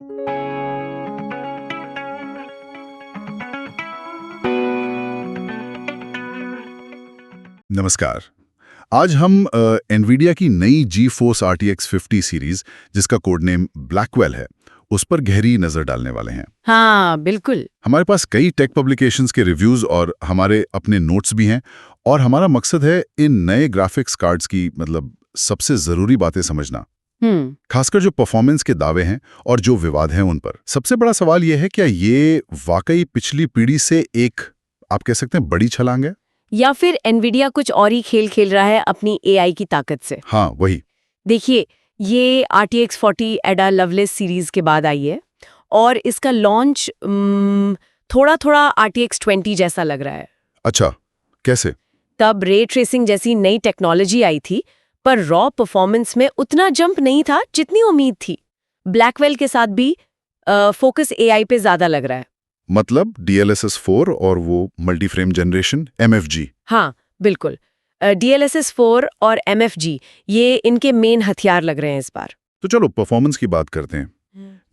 नमस्कार। आज हम एनवीडिया की नई GeForce RTX 50 सीरीज, जिसका कोड नेम ब्लैकवेल है, उस पर गहरी नजर डालने वाले हैं। हाँ, बिल्कुल। हमारे पास कई टेक पब्लिकेशंस के रिव्यूज और हमारे अपने नोट्स भी हैं, और हमारा मकसद है इन नए ग्राफिक्स कार्ड्स की सबसे जरूरी बातें समझना। खासकर जो परफॉर्मेंस के दावे हैं और जो विवाद हैं उन पर। सबसे बड़ा सवाल यह है, क्या ये वाकई पिछली पीढ़ी से एक, आप कह सकते हैं, बड़ी छलांग है, या फिर एनवीडिया कुछ और ही खेल खेल रहा है अपनी एआई की ताकत से। हाँ वही। देखिए, ये RTX 40 एडा लवलेस सीरीज के बाद आई है और इसका लॉन्च थोड़ा थोड़ा RTX 20 जैसा लग रहा है। अच्छा, कैसे? तब रे ट्रेसिंग जैसी नई टेक्नोलॉजी आई थी, पर रॉ परफॉर्मेंस में उतना जंप नहीं था जितनी उम्मीद थी। ब्लैकवेल के साथ भी फोकस एआई पे ज्यादा लग रहा है। मतलब DLSS 4 और वो मल्टी फ्रेम जनरेशन MFG। हाँ, बिल्कुल। DLSS 4 और MFG, ये इनके मेन हथियार लग रहे हैं इस बार। तो चलो परफॉर्मेंस की बात करते हैं।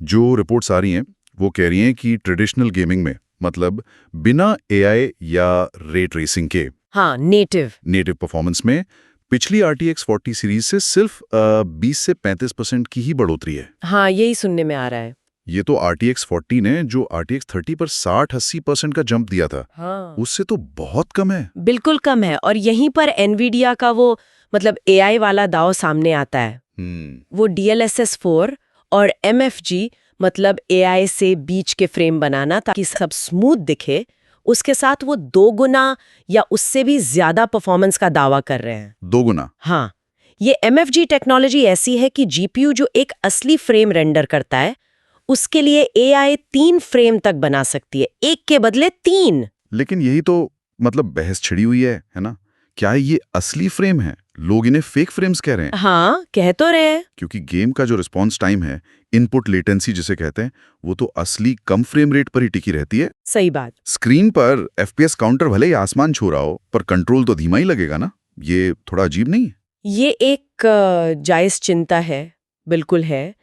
जो रिपोर्ट्स आ रही हैं वो कह रही हैं कि ट्रेडिशनल गेमिंग में, मतलब बिना AI या रे ट्रेसिंग के, हाँ, नेटिव परफॉर्मेंस में पिछली RTX 40 सीरीज से सिर्फ 20 से 35% की ही बढ़ोतरी है। हाँ, यही सुनने में आ रहा है। ये तो RTX 40 ने जो RTX 30 पर 60-80% का जंप दिया था, हाँ, उससे तो बहुत कम है। बिल्कुल कम है। और यहीं पर एनवीडिया का वो एआई वाला दाव सामने आता है। वो DLSS 4 और MFG, एआई से बीच के फ्रेम बनाना ताकि सब स्मूथ दिखे, उसके साथ वो 2 गुना या उससे भी ज्यादा परफॉर्मेंस का दावा कर रहे हैं। 2 गुना? हाँ, ये MFG टेक्नोलॉजी ऐसी है कि GPU जो एक असली फ्रेम रेंडर करता है, उसके लिए AI 3 फ्रेम तक बना सकती है, एक के बदले 3। लेकिन यही तो बहस छिड़ी हुई है ना? क्या ये असली फ्रेम है? लोग इन्हें फेक फ्रेम्स कह रहे हैं। हाँ, कह तो रहे हैं। क्योंकि गेम का जो रिस्पॉन्स टाइम है, इनपुट लेटेंसी जिसे कहते हैं, वो तो असली कम फ्रेम रेट पर ही टिकी रहती है। सही बात। स्क्रीन पर FPS काउंटर भले ही आसमान छू रहा हो, पर कंट्रोल तो धीमा ही लगेगा ना? ये थोड़ा अजीब नहीं है? ये एक जायज चिंता है, बिल्कुल है।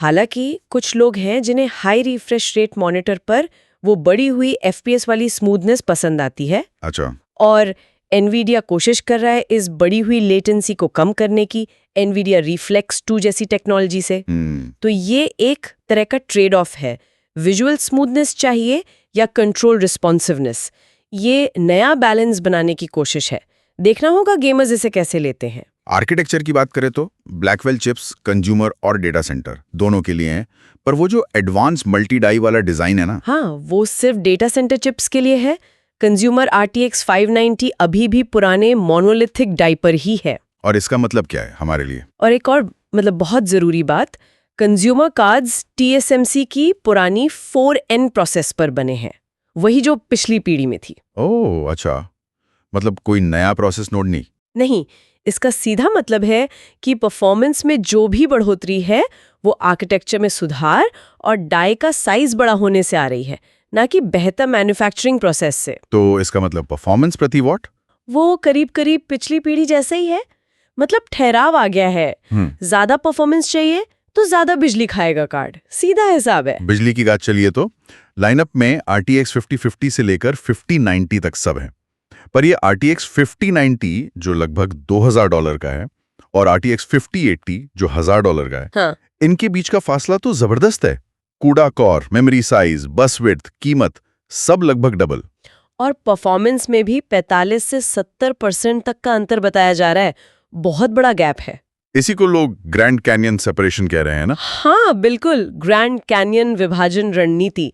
हालांकि कुछ लोग हैं जिन्हें हाई रिफ्रेश रेट मॉनिटर पर वो बढ़ी हुई FPS वाली स्मूथनेस पसंद आती है। अच्छा। और एनवीडिया कोशिश कर रहा है इस बढ़ी हुई लेटेंसी को कम करने की, एनवीडिया रिफ्लेक्स 2 जैसी टेक्नोलॉजी से। तो ये एक तरह का ट्रेड ऑफ है, विजुअल स्मूथनेस चाहिए या कंट्रोल रिस्पॉन्सिवनेस। ये नया बैलेंस बनाने की कोशिश है। देखना होगा गेमर्स इसे कैसे लेते हैं। आर्किटेक्चर की बात करें तो ब्लैकवेल चिप्स कंज्यूमर और डेटा सेंटर दोनों के लिए हैं, पर वो जो एडवांस मल्टी डाई वाला डिजाइन है ना, हाँ, वो सिर्फ डेटा सेंटर चिप्स के लिए है। कंज्यूमर RTX 590 अभी भी पुराने मोनोलिथिक डाई पर ही है। और इसका मतलब क्या है हमारे लिए? और एक और बहुत जरूरी बात, कंज्यूमर कार्ड्स TSMC की पुरानी 4N प्रोसेस पर बने हैं, वही जो पिछली पीढ़ी में थी। ओह अच्छा, कोई नया प्रोसेस नोड नहीं? नहीं, इसका सीधा मतलब है कि परफॉर्मेंस में जो भी बढ़ोतरी है वो आर्किटेक्चर में सुधार और डाई का साइज बड़ा होने से आ रही है, ना कि बेहतर मैन्युफैक्चरिंग प्रोसेस से। तो इसका मतलब परफॉर्मेंस प्रति वॉट वो करीब करीब पिछली पीढ़ी जैसा ही है। ठहराव आ गया है। ज्यादा परफॉर्मेंस चाहिए तो ज्यादा बिजली खाएगा कार्ड, सीधा हिसाब है। बिजली की बात चलिए तो लाइनअप में RTX 5050 से लेकर 5090 तक सब है, पर ये RTX 5090 जो लगभग $2000 का है और RTX 5080 जो $1000 का है, हाँ। इनके बीच का फासला तो जबरदस्त है। कूड़ा कोर, मेमोरी साइज, बस विड्थ, कीमत सब लगभग डबल। और परफॉर्मेंस में भी 45 से 70% तक का अंतर बताया जा रहा है। बहुत बड़ा गैप है। इसी को लोग ग्रैंड कैनियन सेपरेशन कह रहे हैं ना? हाँ, बिल्कुल, ग्रैंड कैनियन विभाजन रणनीति।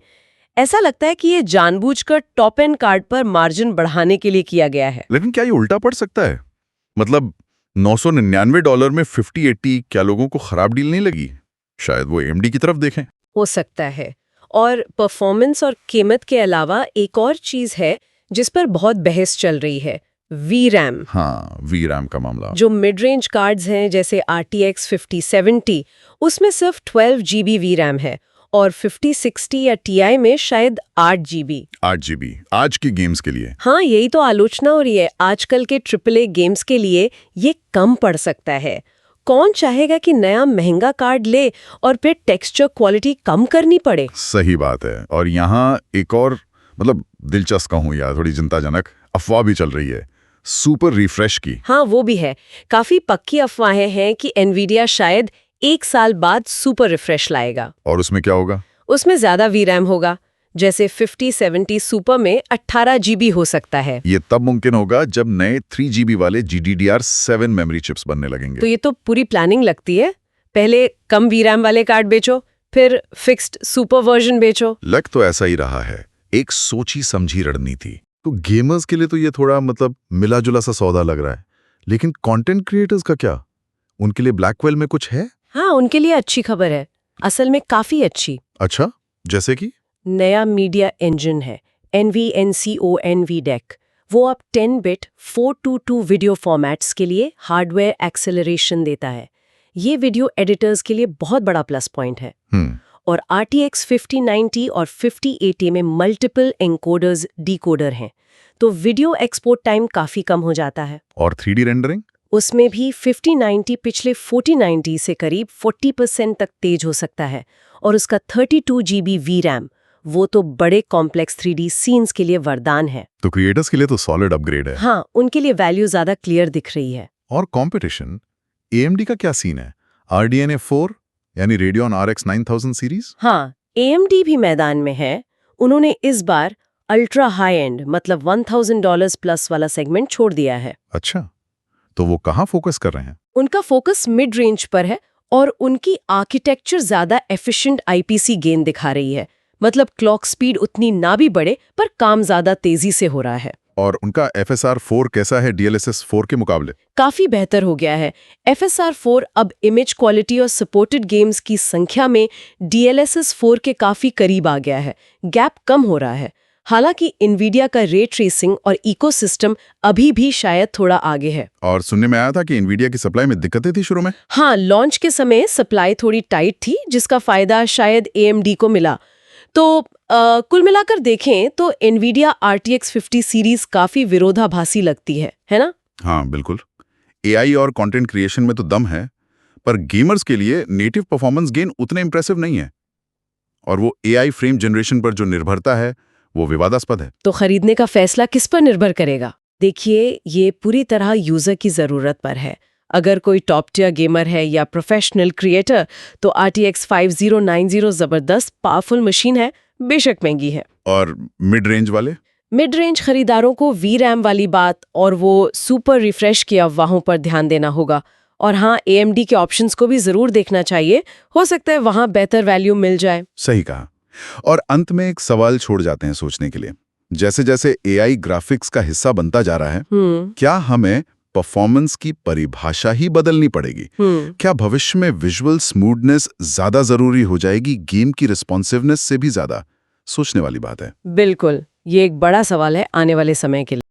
ऐसा लगता है कि ये जानबूझकर टॉप एंड कार्ड पर मार्जिन बढ़ाने के लिए किया गया है। लेकिन क्या ये उल्टा पड़ सकता है? $999 में 5080 क्या लोगों को खराब डील नहीं लगी? शायद वो AMD की तरफ देखें। हो सकता है। और परफॉर्मेंस और कीमत के अलावा एक और चीज है जिस पर बहुत बहस चल रही है, VRAM। हाँ, VRAM का मामला। जो मिड रेंज कार्ड्स हैं जैसे RTX 5070, उसमें सिर्फ 12 GB VRAM है और 5060 या TI में शायद 8 GB। 8 GB आज की गेम्स के लिए? हाँ, यही तो आलोचना हो रही है। आजकल के AAA गेम्स के लिए ये कम पड़ सकता है। कौन चाहेगा कि नया महंगा कार्ड ले और फिर टेक्सचर क्वालिटी कम करनी पड़े। सही बात है। और यहाँ एक और दिलचस्प कहूँ या थोड़ी चिंताजनक अफवाह भी चल रही है, सुपर रिफ्रेश की। हाँ, वो भी है। काफी पक्की अफवाहें हैं कि एनवीडिया शायद 1 साल बाद सुपर रिफ्रेश लाएगा। और उसमें क्या होगा? उसमें ज्यादा वीरैम होगा, जैसे 5070 सुपर में 18 GB हो सकता है। ये तब मुमकिन होगा जब नए 3 GB वाले GDDR7 मेमोरी चिप्स बनने लगेंगे। तो ये तो पूरी प्लानिंग लगती है। पहले कम वीरैम वाले कार्ड बेचो, फिर फिक्स्ड सुपर वर्जन बेचो। लग तो ऐसा ही रहा है, एक सोची समझी रणनीति। तो गेमर्स के लिए तो ये थोड़ा मिला जुला सा सौदा लग रहा है, लेकिन कंटेंट क्रिएटर्स का क्या? उनके लिए ब्लैकवेल में कुछ है? हाँ, उनके लिए अच्छी खबर है, असल में काफी अच्छी। अच्छा, जैसे कि? नया मीडिया इंजन है NVENCO वो अब 10-bit 422 वीडियो फॉर्मेट्स के लिए हार्डवेयर एक्सेलरेशन देता है। ये वीडियो एडिटर्स के लिए बहुत बड़ा प्लस पॉइंट है। और RTX 5090 और 5080 में मल्टीपल एन्कोडर्स डीकोडर हैं, तो वीडियो एक्सपोर्ट टाइम काफी कम हो जाता है। और 3D रेंडरिंग? उसमें भी 5090 पिछले 4090 से करीब 40% तक तेज हो सकता है। और उसका 32 GB VRAM, वो तो बड़े कॉम्प्लेक्स 3D सीन्स के लिए वरदान है। तो क्रिएटर्स के लिए तो सॉलिड अपग्रेड है। हाँ, उनके लिए वैल्यू ज्यादा क्लियर दिख रही है। और कंपटीशन, AMD का क्या सीन है? RDNA 4 यानी Radeon RX 9000 सीरीज? हाँ, AMD भी मैदान में है। उन्होंने इस बार अल्ट्रा हाई एंड $1000 प्लस वाला सेगमेंट छोड़ दिया है। अच्छा, तो वो कहाँ फोकस कर रहे हैं? उनका फोकस मिड रेंज पर है और उनकी आर्किटेक्चर ज्यादा एफिशिएंट IPC गेन दिखा रही है। क्लॉक स्पीड उतनी ना भी बढ़े, पर काम ज्यादा तेजी से हो रहा है। और उनका FSR 4 कैसा है DLSS 4 के मुकाबले? काफी बेहतर हो गया है। FSR 4 अब इमेज क्वालिटी और सपोर्टेड गेम्स की संख्या में DLSS 4 के काफी करीब आ गया है। गैप कम हो रहा है। हालांकि इन्वीडिया का रे ट्रेसिंग और इकोसिस्टम अभी भी शायद थोड़ा आगे है। और सुनने में आया था कि इन्वीडिया की सप्लाई में दिक्कतें थी शुरू में। हाँ, लॉन्च के समय सप्लाई थोड़ी टाइट थी, जिसका फायदा शायद AMD को मिला। तो कुल मिलाकर देखें तो एनवीडिया RTX 50 सीरीज काफी विरोधाभासी लगती है ना? हाँ, बिल्कुल। AI और कंटेंट क्रिएशन में तो दम है, पर गेमर्स के लिए नेटिव परफॉर्मेंस गेन उतने इंप्रेसिव नहीं है। और वो AI फ्रेम जनरेशन पर जो निर्भरता है, वो विवादास्पद है। तो खरीदने का फैसला किस पर निर्भर करेगा? देखिए, ये पूरी तरह यूजर की जरूरत पर है। अगर कोई टॉप टियर गेमर है या प्रोफेशनल क्रिएटर, तो RTX 5090 जबरदस्त पावरफुल मशीन है, बेशक महंगी है। और मिड रेंज वाले? मिड रेंज खरीदारों को VRAM वाली बात और वो सुपर रिफ्रेश की अफवाहों पर ध्यान देना होगा। और हाँ, AMD के ऑप्शंस को भी जरूर देखना चाहिए, हो सकता है वहां बेहतर वैल्यू मिल जाए। सही कहा। और अंत में एक सवाल छोड़ जाते हैं सोचने के लिए। जैसे जैसे AI ग्राफिक्स का हिस्सा बनता जा रहा है, क्या हमें परफॉर्मेंस की परिभाषा ही बदलनी पड़ेगी? क्या भविष्य में विजुअल स्मूथनेस ज्यादा जरूरी हो जाएगी गेम की रिस्पॉन्सिवनेस से भी ज्यादा? सोचने वाली बात है। बिल्कुल, ये एक बड़ा सवाल है आने वाले समय के लिए।